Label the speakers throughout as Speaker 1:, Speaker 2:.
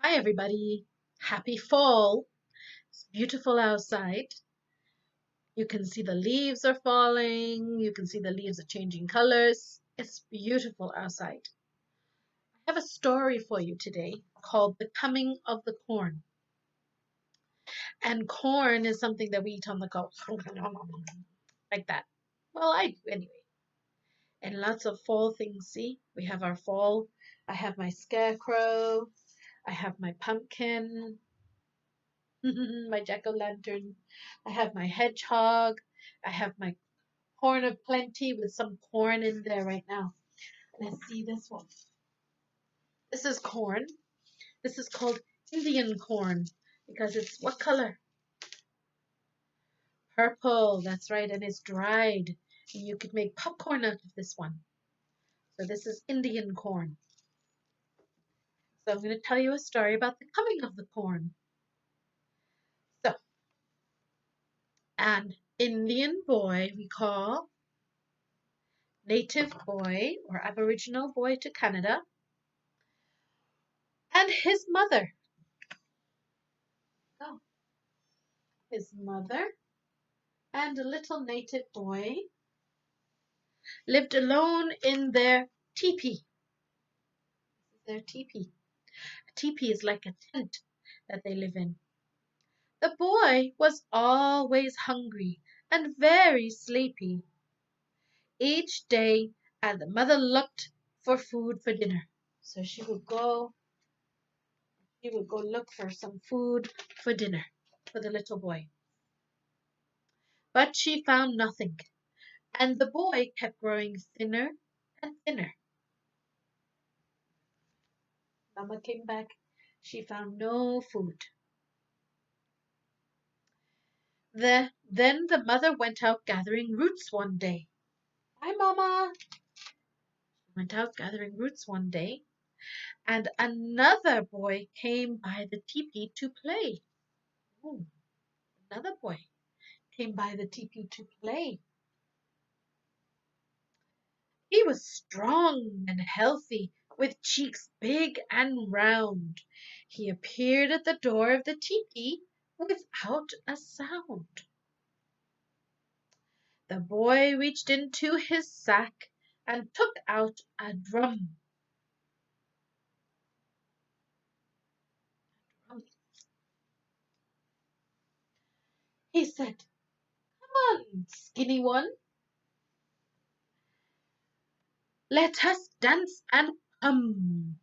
Speaker 1: Hi, everybody. Happy fall. It's beautiful outside. You can see the leaves are falling. You can see the leaves are changing colors. It's beautiful outside. I have a story for you today called The Coming of the Corn. And corn is something that we eat on the go, like that. Well, I do anyway. And lots of fall things. See, we have our fall. I have my scarecrow. I have my pumpkin. My jack-o'-lantern. I have my hedgehog. I have my corn of plenty with some corn in there right now. Let's see this one. This is corn. This is called Indian corn because it's what color? Purple. That's right, and it's dried. And you could make popcorn out of this one. So this is Indian corn. So I'm going to tell you a story about the coming of the corn. So, an Indian boy we call native boy or Aboriginal boy to Canada, and his mother. Oh, his mother and a little native boy lived alone in their teepee. Their teepee. A teepee is like a tent that they live in. The boy was always hungry and very sleepy. Each day, and the mother looked for food for dinner. So she would go look for some food for dinner for the little boy. But she found nothing, and the boy kept growing thinner and thinner. Mama came back. She found no food. Then the mother went out gathering roots one day. Hi, Mama. Went out gathering roots one day, and another boy came by the teepee to play. Oh, another boy came by the teepee to play. He was strong and healthy, with cheeks big and round. He appeared at the door of the teepee without a sound. The boy reached into his sack and took out a drum. He said, "Come on, skinny one, let us dance and hum."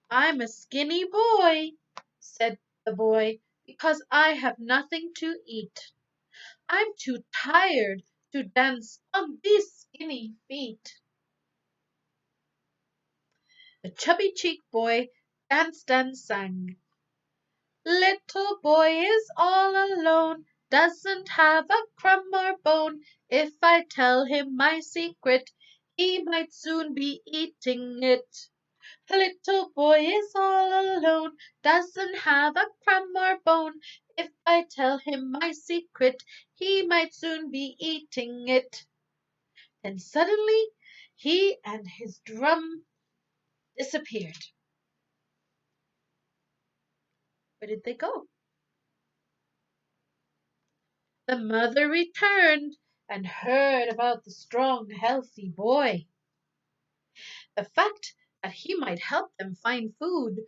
Speaker 1: "I'm a skinny boy," said the boy, "because I have nothing to eat. I'm too tired to dance on these skinny feet." The chubby cheeked boy danced and sang. "Little boy is all alone, doesn't have a crumb or bone. If I tell him my secret, he might soon be eating it. Little boy is all alone, doesn't have a crumb or bone. If I tell him my secret, he might soon be eating it." Then suddenly he and his drum disappeared. Where did they go? The mother returned and heard about the strong, healthy boy. The fact that he might help them find food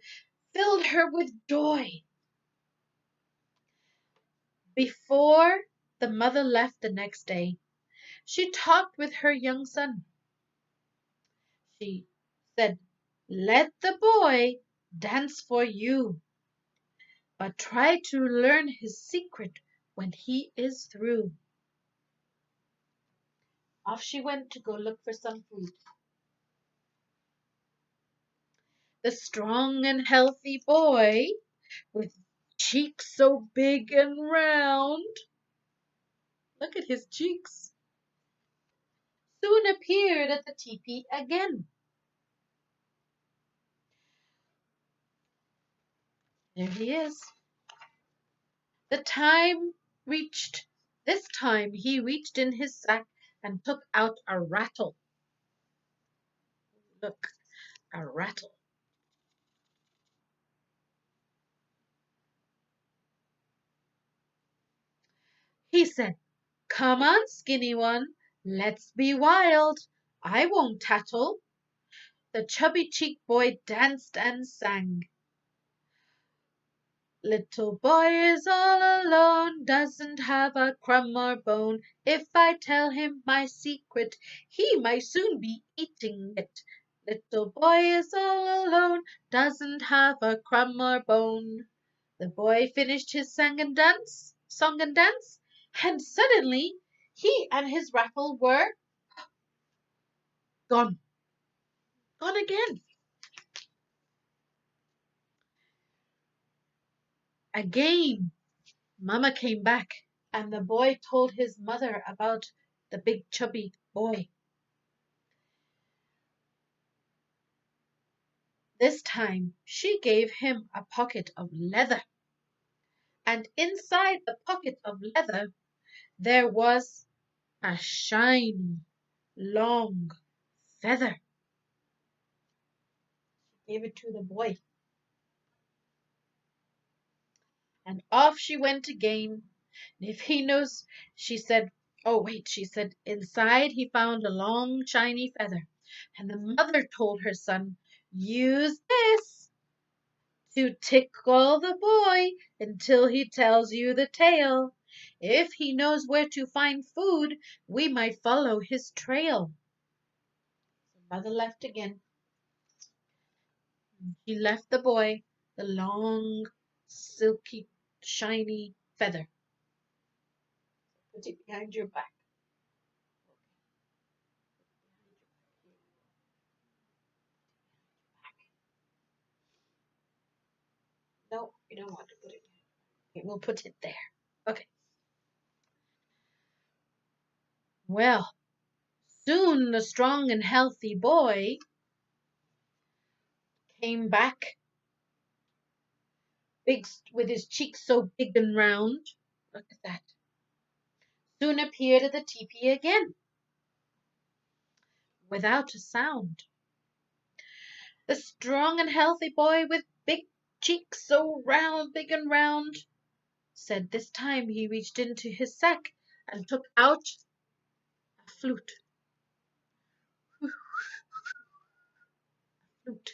Speaker 1: filled her with joy. Before the mother left the next day, she talked with her young son. She said, "Let the boy dance for you, but try to learn his secret when he is through." Off she went to go look for some food. The strong and healthy boy, with cheeks so big and round, look at his cheeks, soon appeared at the teepee again. There he is. The time reached. This time he reached in his sack and took out a rattle. Look, a rattle. He said, "Come on, skinny one, let's be wild. I won't tattle." The chubby cheek boy danced and sang. Little boy is all alone, doesn't have a crumb or bone. If I tell him my secret, he might soon be eating it. Little boy is all alone, doesn't have a crumb or bone. The boy finished his song and dance, and suddenly he and his rattle were gone, gone again. Again, Mama came back, and the boy told his mother about the big chubby boy. This time she gave him a pocket of leather, and inside the pocket of leather there was a shiny, long feather. She gave it to the boy, and off she went again. If he knows, she said, oh, wait, she said, inside he found a long, shiny feather. And the mother told her son, use this to tickle the boy until he tells you the tale. If he knows where to find food, we might follow his trail. The mother left again. She left the boy the long, silky, shiny feather. Put it behind your back. No, you don't want to put it. Okay, we'll put it there. Okay. Well, soon the strong and healthy boy came back, big with his cheeks so big and round. Look at that. Soon appeared at the teepee again, without a sound. The strong and healthy boy with big cheeks so round, big and round, said this time he reached into his sack and took out a flute. Flute.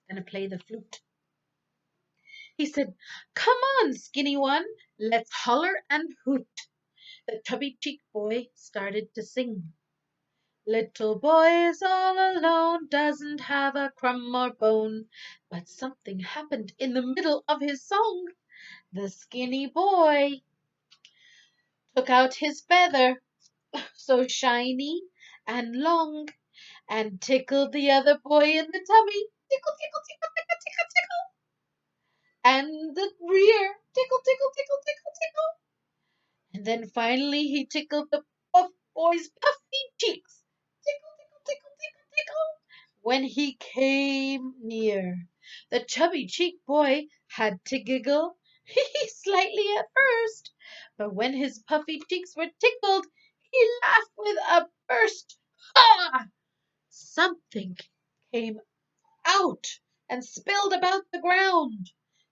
Speaker 1: Gonna play the flute. He said, come on, skinny one, let's holler and hoot. The chubby cheek boy started to sing. Little boy is all alone, doesn't have a crumb or bone. But something happened in the middle of his song. The skinny boy took out his feather, so shiny and long, and tickled the other boy in the tummy. Tickle, tickle, tickle, tickle, tickle, tickle. And the rear. Tickle, tickle, tickle, tickle, tickle. And then finally he tickled the puff boy's puffy cheeks. Tickle, tickle, tickle, tickle, tickle. When he came near, the chubby cheek boy had to giggle slightly at first, but when his puffy cheeks were tickled, he laughed with a burst. Ha! Something came out and spilled about the ground.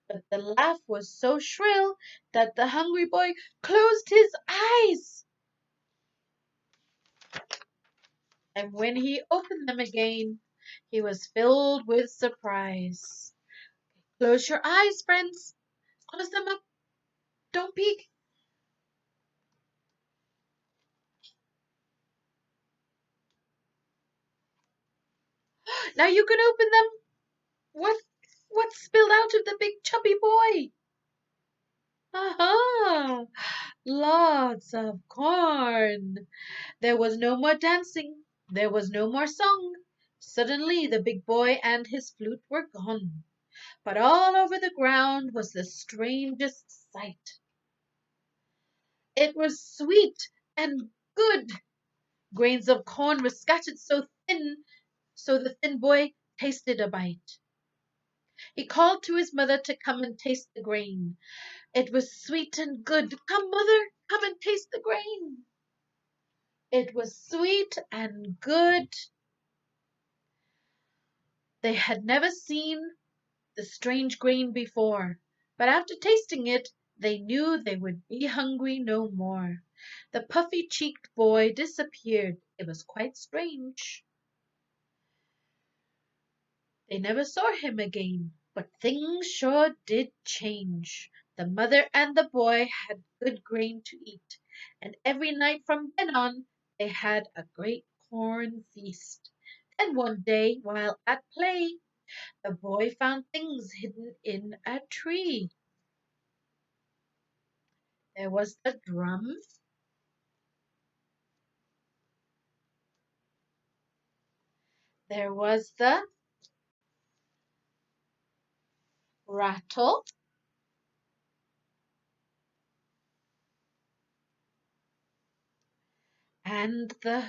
Speaker 1: But the laugh was so shrill that the hungry boy closed his eyes. And when he opened them again, he was filled with surprise. Close your eyes, friends. Close them up. Don't peek. Now you can open them. What spilled out of the big chubby boy? Aha! Lots of corn. There was no more dancing. There was no more song. Suddenly the big boy and his flute were gone. But all over the ground was the strangest sight. It was sweet and good. Grains of corn were scattered so thin, so the thin boy tasted a bite. He called to his mother to come and taste the grain. It was sweet and good. Come, mother, come and taste the grain. It was sweet and good. They had never seen the strange grain before, but after tasting it, they knew they would be hungry no more. The puffy-cheeked boy disappeared. It was quite strange. They never saw him again, but things sure did change. The mother and the boy had good grain to eat, and every night from then on they had a great corn feast. Then one day, while at play, the boy found things hidden in a tree. There was the drum, there was the rattle, and the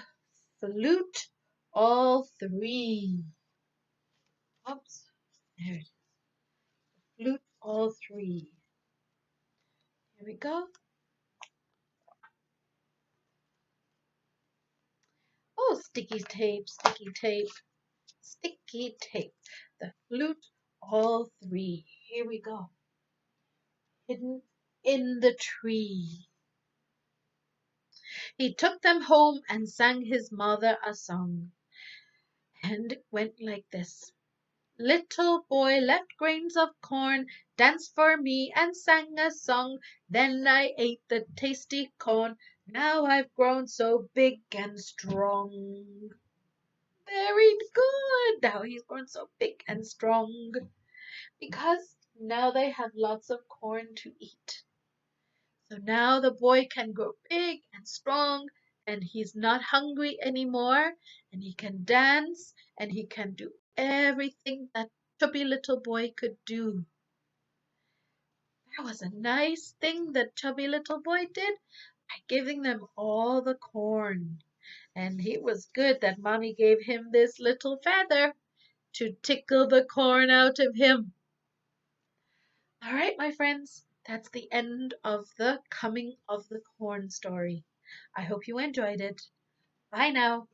Speaker 1: flute, all three. Oops, there it is. Flute, all three. Here we go. Oh, sticky tape, sticky tape, sticky tape. The flute, all three. Here we go. Hidden in the tree. He took them home and sang his mother a song. And it went like this. Little boy left grains of corn, danced for me and sang a song. Then I ate the tasty corn. Now I've grown so big and strong. Very good. Now he's grown so big and strong because now they have lots of corn to eat. So now the boy can grow big and strong and he's not hungry anymore and he can dance and he can do everything that chubby little boy could do. That was a nice thing that chubby little boy did by giving them all the corn. And it was good that mommy gave him this little feather to tickle the corn out of him. All right, my friends, that's the end of the coming of the corn story. I hope you enjoyed it. Bye now.